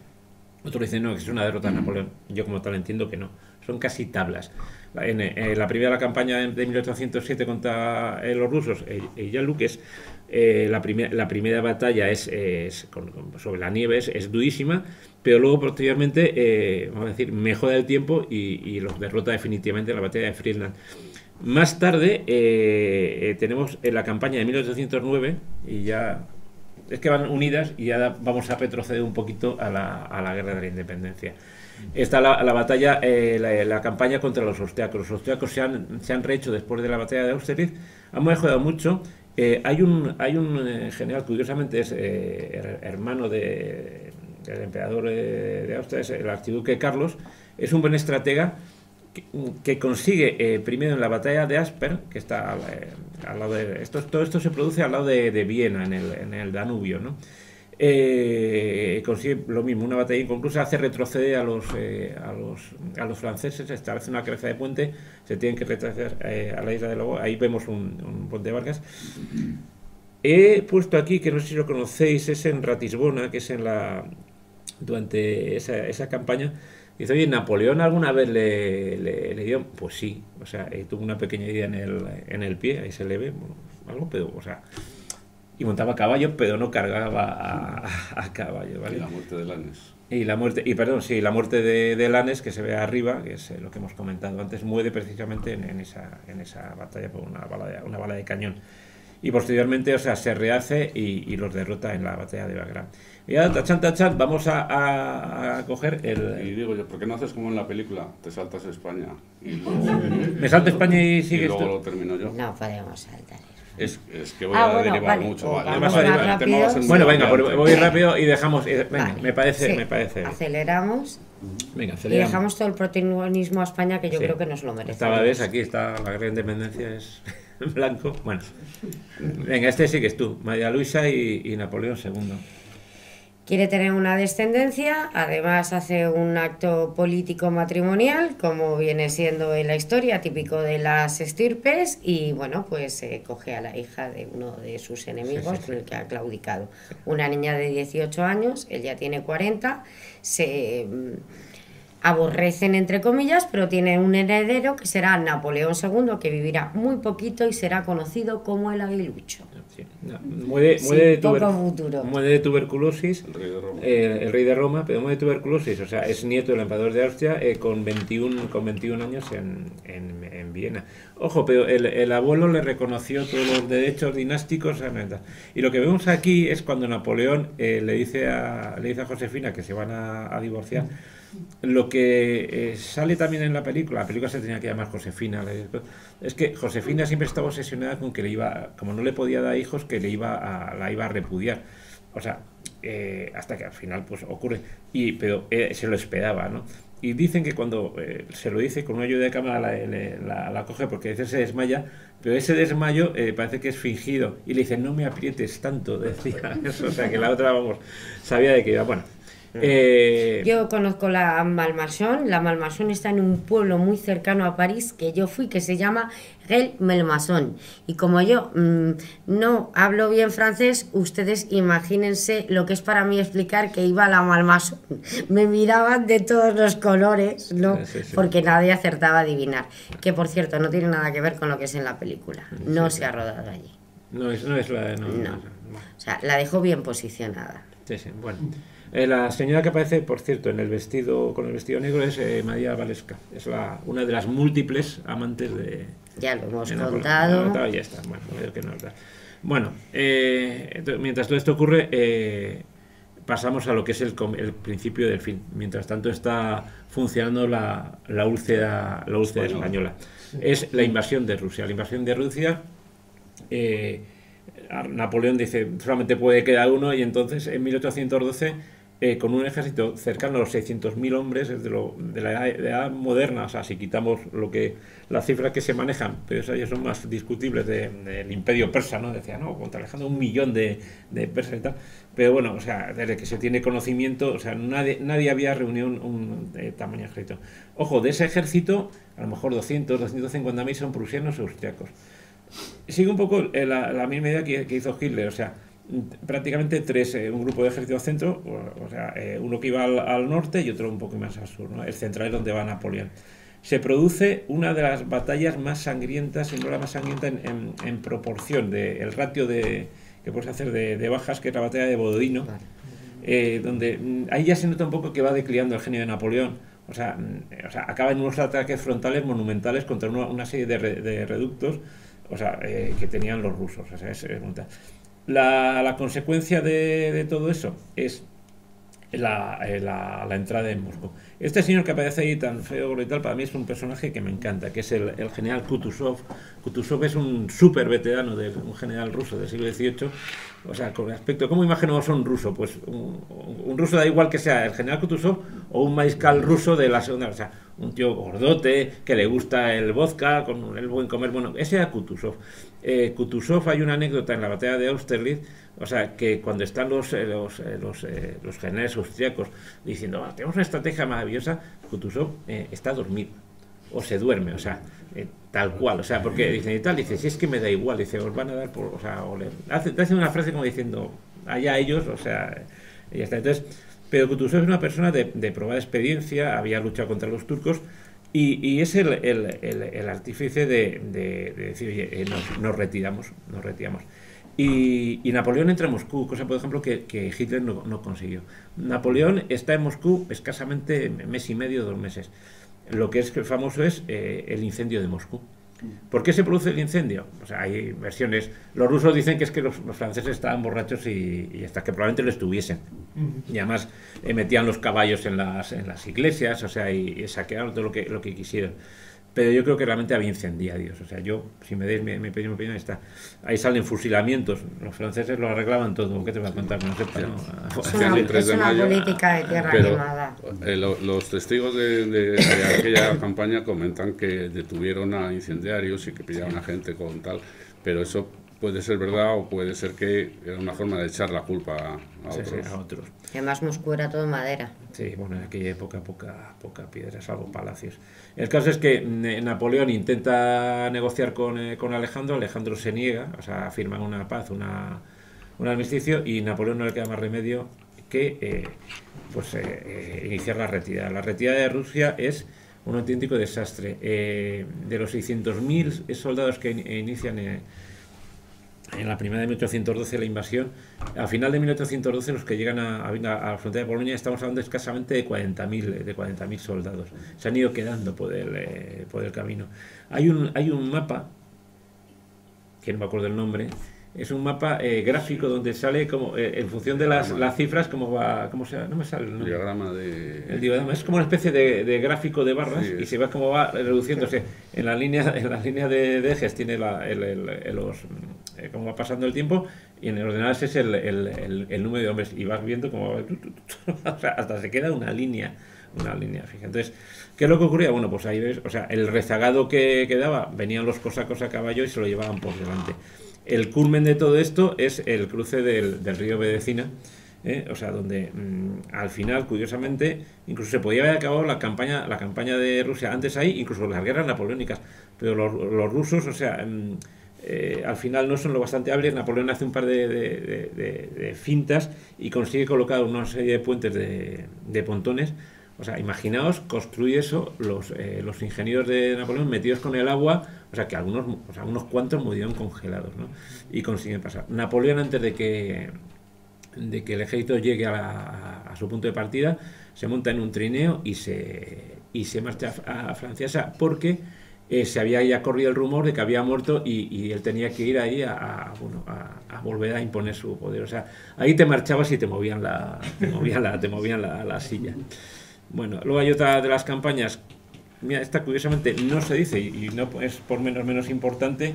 Otros dicen no, que es una derrota de Napoleón. Yo como tal entiendo que no, son casi tablas. En la primera campaña de 1807 contra los rusos, Jan Luques, la primera batalla es sobre la nieve, es durísima, pero luego posteriormente, vamos a decir, mejora el tiempo y los derrota definitivamente en la batalla de Friedland. Más tarde tenemos en la campaña de 1809, y ya es que van unidas, y ya vamos a retroceder un poquito a la guerra de la independencia. Está la batalla, la campaña contra los austriacos. Los austriacos se han rehecho después de la batalla de Austerlitz, han mejorado mucho. Hay un general, curiosamente es hermano del emperador de Austria, es el archiduque Carlos, es un buen estratega que consigue primero en la batalla de Asper, que está al lado de todo esto se produce al lado de Viena, en el Danubio, ¿no? consigue lo mismo, una batalla inconclusa, hace retroceder a los franceses, establece una cabeza de puente, se tienen que retroceder a la isla de Lobo, ahí vemos un puente de Vargas. He puesto aquí, que no sé si lo conocéis, es en Ratisbona, que es durante esa campaña. Dice, oye, ¿Napoleón alguna vez le dio? Pues sí, o sea, tuvo una pequeña herida en el pie, ahí se le ve, bueno, algo, pero, o sea, y montaba a caballo, pero no cargaba a caballo, ¿vale? Y la muerte de Lannes. La muerte de Lannes, que se ve arriba, que es lo que hemos comentado antes, muere precisamente en esa batalla por una bala de cañón. Y posteriormente, o sea, se rehace y los derrota en la batalla de Wagram. Y ahora, tachan, vamos a coger Y digo yo, ¿por qué no haces como en la película? Te saltas a España y luego... Me salto a España y sigues luego tú. lo termino yo. No podemos saltar. Es que voy a derivar vale, mucho. o Vale. vamos Vas a más derivar. rápido. Bueno, venga, pues voy rápido y dejamos... venga, Vale, me parece... sí, Me parece. aceleramos Venga, y aceleramos. dejamos todo el protagonismo a España, que yo Sí. creo que nos lo merece. Esta vez aquí está la gran independencia, es blanco. Bueno, venga, este sigues tú. María Luisa y Napoleón II. Quiere tener una descendencia, además hace un acto político matrimonial, como viene siendo en la historia, típico de las estirpes, y bueno, pues coge a la hija de uno de sus enemigos, con el que ha claudicado. Una niña de 18 años, él ya tiene 40, se aborrecen entre comillas, pero tiene un heredero que será Napoleón II, que vivirá muy poquito y será conocido como el Aguilucho. Sí, no, muere poco futuro. muere de tuberculosis, El rey de Roma. el rey de Roma, pero muere de tuberculosis, o sea, es nieto del emperador de Austria con 21 años en Viena. Ojo, pero el abuelo le reconoció todos los derechos dinásticos, y lo que vemos aquí es cuando Napoleón le dice a Josefina que se van a divorciar. Lo que sale también en la película se tenía que llamar Josefina, es que Josefina siempre estaba obsesionada con que como no le podía dar hijos, que la iba a repudiar. O sea, hasta que al final pues ocurre, pero se lo esperaba, ¿no? Y dicen que cuando se lo dice con una ayuda de cámara la coge porque a veces se desmaya, pero ese desmayo parece que es fingido y le dice, no me aprietes tanto, decía eso, o sea que la otra, vamos, sabía de qué iba. Bueno, yo conozco la Malmaison. La Malmaison está en un pueblo muy cercano a París que yo fui, que se llama Malmaison. Y como yo no hablo bien francés, ustedes imagínense lo que es para mí explicar que iba a la Malmaison. Me miraban de todos los colores, ¿no? Sí. Porque nadie acertaba a adivinar. Que por cierto, no tiene nada que ver con lo que es en la película. No se ha rodado allí. No es la... No. O sea, la dejó bien posicionada. Sí, bueno. La señora que aparece, por cierto, con el vestido negro es María Valesca. Es una de las múltiples amantes de... Ya lo hemos de Napoleón. contado. Ya está. Bueno, mientras todo esto ocurre, pasamos a lo que es el principio del fin. Mientras tanto está funcionando la úlcera española. Es la invasión de Rusia. La invasión de Rusia... Napoleón dice, solamente puede quedar uno, y entonces en 1812 con un ejército cercano a los 600.000 hombres, es de la edad moderna, o sea, si quitamos las cifras que se manejan, pero esas ya son más discutibles del imperio persa, ¿no? Decía, no, contra Alejandro 1 millón de persas y tal, pero bueno, o sea, desde que se tiene conocimiento, o sea, nadie había reunido un tamaño ejército. Ojo, de ese ejército, a lo mejor 250.000 son prusianos o austriacos. Sigue un poco la misma idea que hizo Hitler, o sea, prácticamente un grupo de ejército centro, o sea, uno que iba al norte y otro un poco más al sur, ¿no? El central es donde va Napoleón. Se produce una de las batallas más sangrientas, si no la más sangrienta en proporción del ratio que puedes hacer de bajas, que es la batalla de Bodino, donde ahí ya se nota un poco que va declinando el genio de Napoleón. O sea, acaba en unos ataques frontales monumentales contra una serie de reductos, o sea, que tenían los rusos. O sea, es brutal. La consecuencia de todo eso es la entrada en Moscú. Este señor que aparece ahí tan feo y tal, para mí es un personaje que me encanta, que es el general Kutuzov. Kutuzov es un súper veterano, un general ruso del siglo XVIII. O sea, con respecto a cómo imaginamos a un ruso, pues un ruso da igual que sea el general Kutuzov o un mariscal ruso de la segunda, o sea, un tío gordote, que le gusta el vodka, con el buen comer, bueno, ese era Kutuzov. Kutuzov, hay una anécdota en la batalla de Austerlitz, o sea, que cuando están los generales austriacos diciendo, tenemos una estrategia maravillosa, Kutuzov está dormido, o se duerme, o sea, tal cual, o sea, porque dicen y tal, dice, si es que me da igual, dice, os van a dar por, o sea, hace una frase como diciendo, allá ellos, o sea, y ya está. Entonces, pero Kutuzov es una persona de probada experiencia, había luchado contra los turcos, y es el artífice de decir, oye, nos retiramos. Y Napoleón entra en Moscú, cosa por ejemplo que Hitler no consiguió. Napoleón está en Moscú escasamente mes y medio, 2 meses. Lo que es famoso es el incendio de Moscú. ¿Por qué se produce el incendio? O sea, hay versiones. Los rusos dicen que es que los franceses estaban borrachos y hasta que probablemente lo estuviesen. Y además metían los caballos en las iglesias, o sea, y saquearon todo lo que quisieron. Pero yo creo que realmente había incendiarios. O sea, yo, si me deis mi opinión, está. Ahí salen fusilamientos. Los franceses lo arreglaban todo. ¿Qué te voy a contar? No sé, es una política de tierra quemada. Los testigos de aquella campaña comentan que detuvieron a incendiarios y que pillaban a gente con tal, pero eso puede ser verdad o puede ser que era una forma de echar la culpa a otros. Sí, a otros. Y además Moscú era todo madera. Sí, bueno, en aquella época poca piedra, salvo palacios. El caso es que Napoleón intenta negociar con Alejandro se niega, o sea, firman una paz, un armisticio, y Napoleón no le queda más remedio que iniciar la retirada. La retirada de Rusia es un auténtico desastre. De los 600.000 soldados que inician en la primera de 1812 la invasión, a final de 1812 los que llegan a la frontera de Polonia, estamos hablando escasamente de 40.000 soldados. Se han ido quedando por el camino. Hay un mapa, que no me acuerdo el nombre, es un mapa gráfico donde sale como en función de las cifras cómo se no me sale el nombre. El diagrama es como una especie de gráfico de barras, sí, y se ve cómo va reduciéndose en la línea de ejes, tiene cómo va pasando el tiempo, y en el ordenador ese es el número de hombres, y vas viendo cómo va, o sea, hasta se queda una línea fija. Entonces, ¿qué es lo que ocurría? Bueno, pues ahí ves, o sea, el rezagado que quedaba, venían los cosacos a caballo y se lo llevaban por delante. El culmen de todo esto es el cruce del río Vedecina, o sea, donde al final, curiosamente, incluso se podía haber acabado la campaña de Rusia antes ahí, incluso las guerras napoleónicas, pero los rusos, o sea, al final no son lo bastante hábiles. Napoleón hace un par de fintas y consigue colocar una serie de puentes de pontones. O sea, imaginaos construir eso, los ingenieros de Napoleón metidos con el agua, o sea, que unos cuantos murieron congelados, ¿no? Y consiguen pasar. Napoleón, antes de que el ejército llegue a su punto de partida, se monta en un trineo y se marcha a Francia, porque se había ya corrido el rumor de que había muerto y él tenía que ir ahí a volver a imponer su poder. O sea, ahí te marchabas y te movían la silla. Bueno, luego hay otra de las campañas, mira, esta curiosamente no se dice y no es por menos importante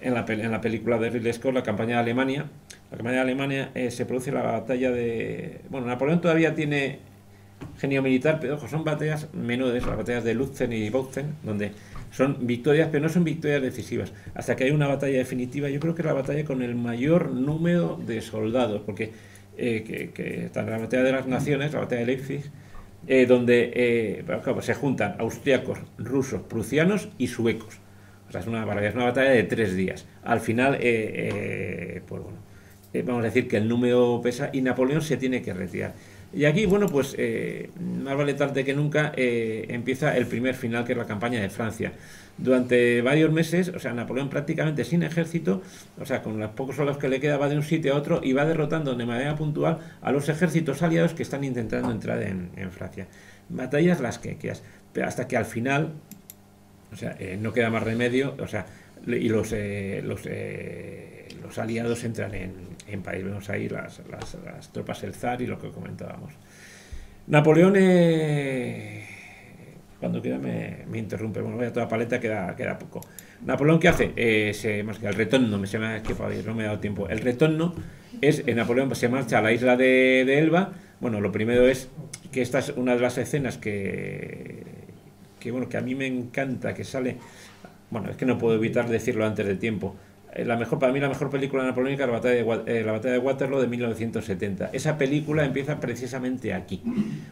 en la película de Ridley Scott, la campaña de Alemania. La campaña de Alemania se produce la batalla de... Bueno, Napoleón todavía tiene genio militar, pero ojo, son batallas menores, las batallas de Lutzen y Bautzen, donde son victorias, pero no son victorias decisivas. Hasta que hay una batalla definitiva, yo creo que es la batalla con el mayor número de soldados, porque está la batalla de las naciones, la batalla de Leipzig, donde se juntan austriacos, rusos, prusianos y suecos. O sea, es una batalla de 3 días. Al final, pues bueno, vamos a decir que el número pesa y Napoleón se tiene que retirar. Y aquí, bueno, pues más vale tarde que nunca, empieza el primer final, que es la campaña de Francia. Durante varios meses, o sea, Napoleón prácticamente sin ejército, o sea, con los pocos soldados que le queda, va de un sitio a otro y va derrotando de manera puntual a los ejércitos aliados que están intentando entrar en Francia. Batallas las que quieras, pero hasta que al final, o sea, no queda más remedio, o sea, y los aliados entran en París. Vemos ahí las tropas del zar y lo que comentábamos. Napoleón cuando quiera me interrumpe. Bueno, voy a toda paleta, queda poco. Napoleón, ¿qué hace? Más que el retorno, se me ha escapado, no me he dado tiempo. El retorno es, Napoleón se marcha a la isla de Elba. Bueno, lo primero es que esta es una de las escenas que a mí me encanta, que sale, bueno, es que no puedo evitar decirlo antes de tiempo. Para mí la mejor película napoleónica es la batalla de Waterloo de 1970. Esa película empieza precisamente aquí,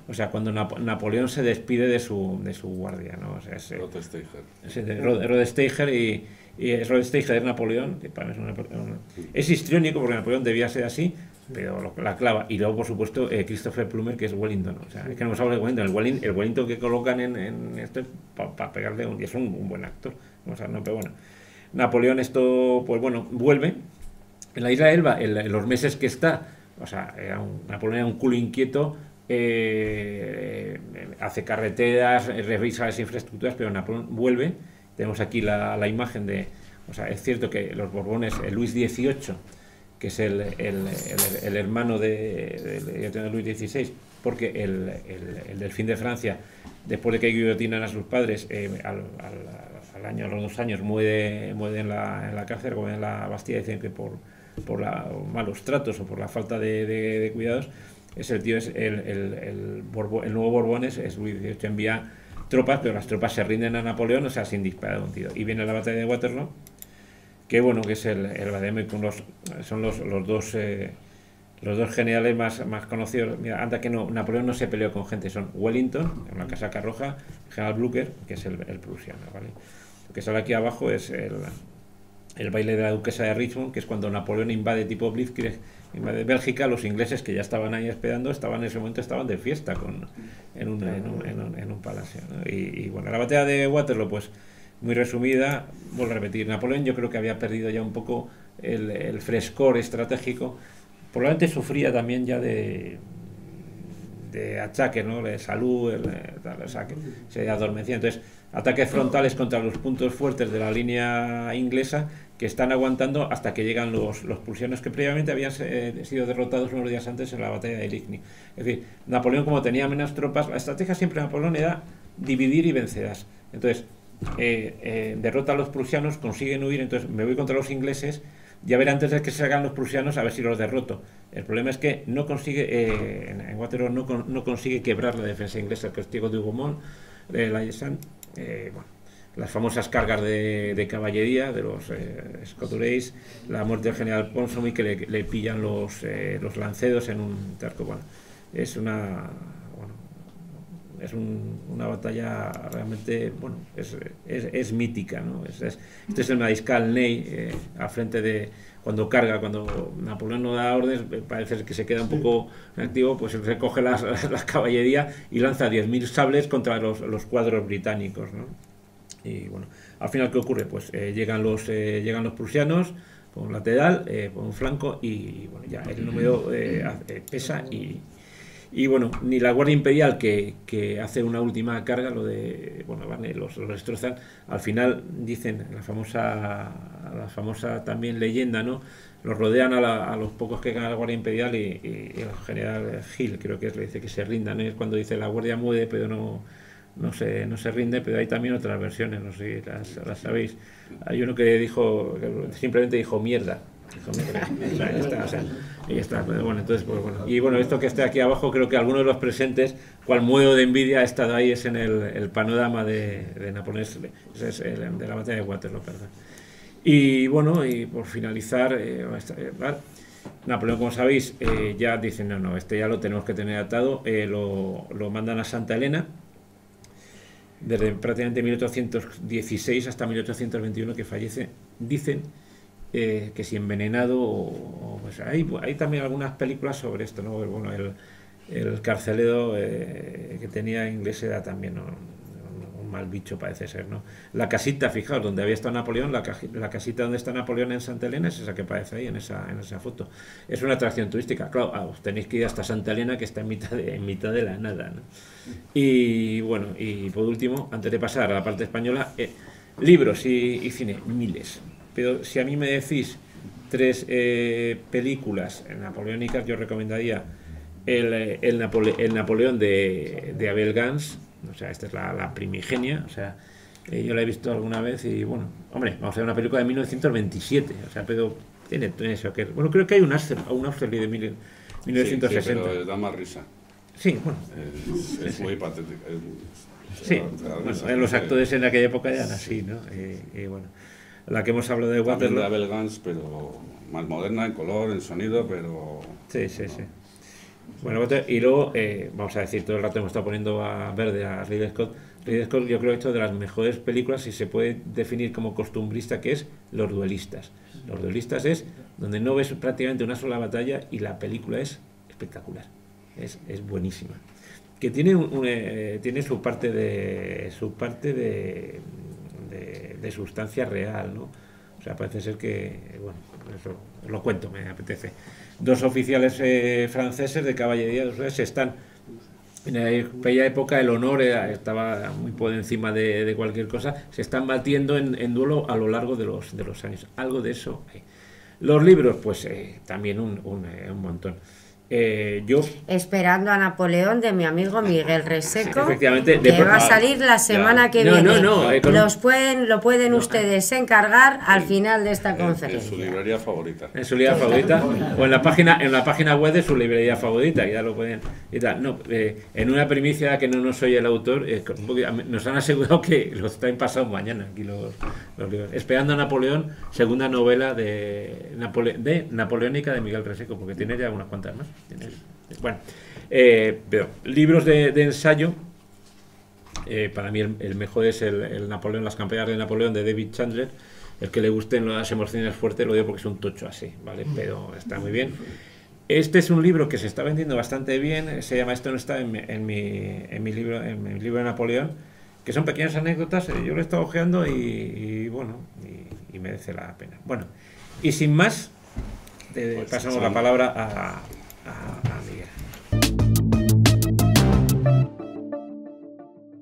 o sea, cuando Napoleón se despide de su guardia, ¿no? O sea, Rod Steiger y Rod Steiger es Napoleón, que para mí es histriónico porque Napoleón debía ser así, pero la clava. Y luego, por supuesto, Christopher Plummer, que es Wellington, ¿no? O sea, es que no hemos hablado de Wellington. El Wellington que colocan en esto para pegarle y es un buen actor, o sea, no, pero bueno. Napoleón pues bueno, vuelve en la isla de Elba, en los meses que está, o sea, Napoleón era un culo inquieto, hace carreteras, revisa las infraestructuras, pero Napoleón vuelve. Tenemos aquí la imagen o sea, es cierto que los Borbones, Luis XVIII, que es el hermano de Luis XVI, porque el delfín de Francia, después de que guillotinan a sus padres, a los 2 años muere en la cárcel, muere en la Bastilla, dicen que por malos tratos o por la falta de cuidados. El nuevo Borbones, es Luis XVIII, envía tropas, pero las tropas se rinden a Napoleón, o sea, sin disparar un tiro. Y viene la batalla de Waterloo, que bueno, que es el son los dos generales más conocidos. Mira, anda que no, Napoleón no se peleó con gente, son Wellington, en la casaca roja, General Blücher, que es el prusiano, ¿vale? Lo que sale aquí abajo es el baile de la duquesa de Richmond, que es cuando Napoleón invade tipo Blitzkrieg, invade Bélgica. Los ingleses, que ya estaban ahí esperando, en ese momento estaban de fiesta en un palacio, ¿no? Y bueno, la batalla de Waterloo, pues muy resumida, vuelvo a repetir, Napoleón yo creo que había perdido ya un poco el frescor estratégico, probablemente sufría también ya de achaques, ¿no? De salud, o sea, que se adormecía. Entonces, ataques frontales contra los puntos fuertes de la línea inglesa, que están aguantando hasta que llegan los prusianos, que previamente habían sido derrotados unos días antes en la batalla de Ligny. Es decir, Napoleón, como tenía menos tropas, la estrategia siempre de Napoleón era dividir y vencerás. Entonces, derrota a los prusianos, consiguen huir, entonces me voy contra los ingleses, y a ver, antes de que se hagan los prusianos, a ver si los derroto. El problema es que no consigue, en Waterloo no consigue quebrar la defensa inglesa, el castigo de Hougomont, la Yesan, bueno, las famosas cargas de caballería de los Scoturace, la muerte del general Ponsonby, que le pillan los lanceros en un charco. Bueno, es una batalla realmente, bueno, es mítica, ¿no? Este es el mariscal Ney, al frente de cuando Napoleón no da órdenes, parece que se queda un poco activo, pues recoge la caballería y lanza 10.000 sables contra los cuadros británicos, ¿no? Y bueno, al final, ¿qué ocurre? Pues llegan los prusianos por un lateral, por un flanco, y bueno, ya el número pesa y bueno, ni la Guardia Imperial, que hace una última carga, los destrozan. Al final dicen la famosa también leyenda, ¿no? Los rodean a los pocos que ganan la Guardia Imperial y el general Hill, creo que le dice que se rindan, ¿no? Es cuando dice la Guardia muere, pero no se rinde. Pero hay también otras versiones, no sé si las sabéis. Hay uno que simplemente dijo mierda. Ya está. Bueno, entonces, pues bueno. Y bueno, esto que está aquí abajo, creo que algunos de los presentes, cual muero de envidia, ha estado ahí, es en el panorama de Napoleón, de la batalla de Waterloo, perdón. Y bueno, y por finalizar, Napoleón, como sabéis, ya dicen, no, ya lo tenemos que tener atado, lo mandan a Santa Elena, desde prácticamente 1816 hasta 1821 que fallece. Dicen que si envenenado, pues hay también algunas películas sobre esto, ¿no? Bueno, el carcelero que tenía inglés era también un mal bicho, parece ser, ¿no? La casita, fijaos, donde había estado Napoleón, la casita donde está Napoleón en Santa Elena es esa que aparece ahí en esa foto. Es una atracción turística, claro, os tenéis que ir hasta Santa Elena, que está en mitad de la nada, ¿no? Y bueno, y por último, antes de pasar a la parte española, libros y cine, miles. Pero si a mí me decís 3 películas napoleónicas, yo recomendaría el Napoleón de Abel Gance, O sea, esta es la primigenia, o sea, yo la he visto alguna vez y bueno, hombre, vamos a ver una película de 1927, o sea, pero tiene eso que... Bueno, creo que hay un Austerlitz de 1960. Sí, pero da más risa. Sí, bueno. Es muy patético. Sí, bueno, los actores en aquella época eran así, ¿no? Y bueno, la que hemos hablado de También Waterloo... de Abel Gance, pero más moderna en color, en sonido, pero... Sí. Bueno, y luego, vamos a decir, todo el rato hemos estado poniendo a verde a Ridley Scott. Ridley Scott yo creo que ha hecho de las mejores películas, si se puede definir como costumbrista, que es Los duelistas. Los duelistas es donde no ves prácticamente una sola batalla y la película es espectacular, es buenísima. Que tiene tiene su parte de sustancia real, ¿no? O sea, parece ser que, bueno, eso os lo cuento, me apetece. 2 oficiales franceses de caballería están en aquella época, el honor estaba muy por encima de cualquier cosa, se están batiendo en duelo a lo largo de los años, algo de eso hay. Los libros, pues también un montón. Yo Esperando a Napoleón de mi amigo Miguel Reseco, efectivamente, que va a salir la semana que viene. Lo pueden ustedes encargar al final de esta conferencia. En su librería favorita. En su librería favorita o en la página web de su librería favorita, ya lo pueden y tal. No, en una primicia que no nos oye el autor, nos han asegurado que los traen pasado mañana aquí los libros. Esperando a Napoleón, segunda novela de Napoleónica de Miguel Reseco, porque tiene ya unas cuantas más. Bueno, pero libros de ensayo, para mí el mejor es el Napoleón, las campañas de Napoleón de David Chandler. El que le gusten las emociones fuertes lo digo porque es un tocho así, ¿vale? Pero está muy bien. Este es un libro que se está vendiendo bastante bien, se llama Esto no está en mi libro de Napoleón, que son pequeñas anécdotas. Yo lo he estado ojeando y bueno, y merece la pena. Bueno, y sin más, pasamos la palabra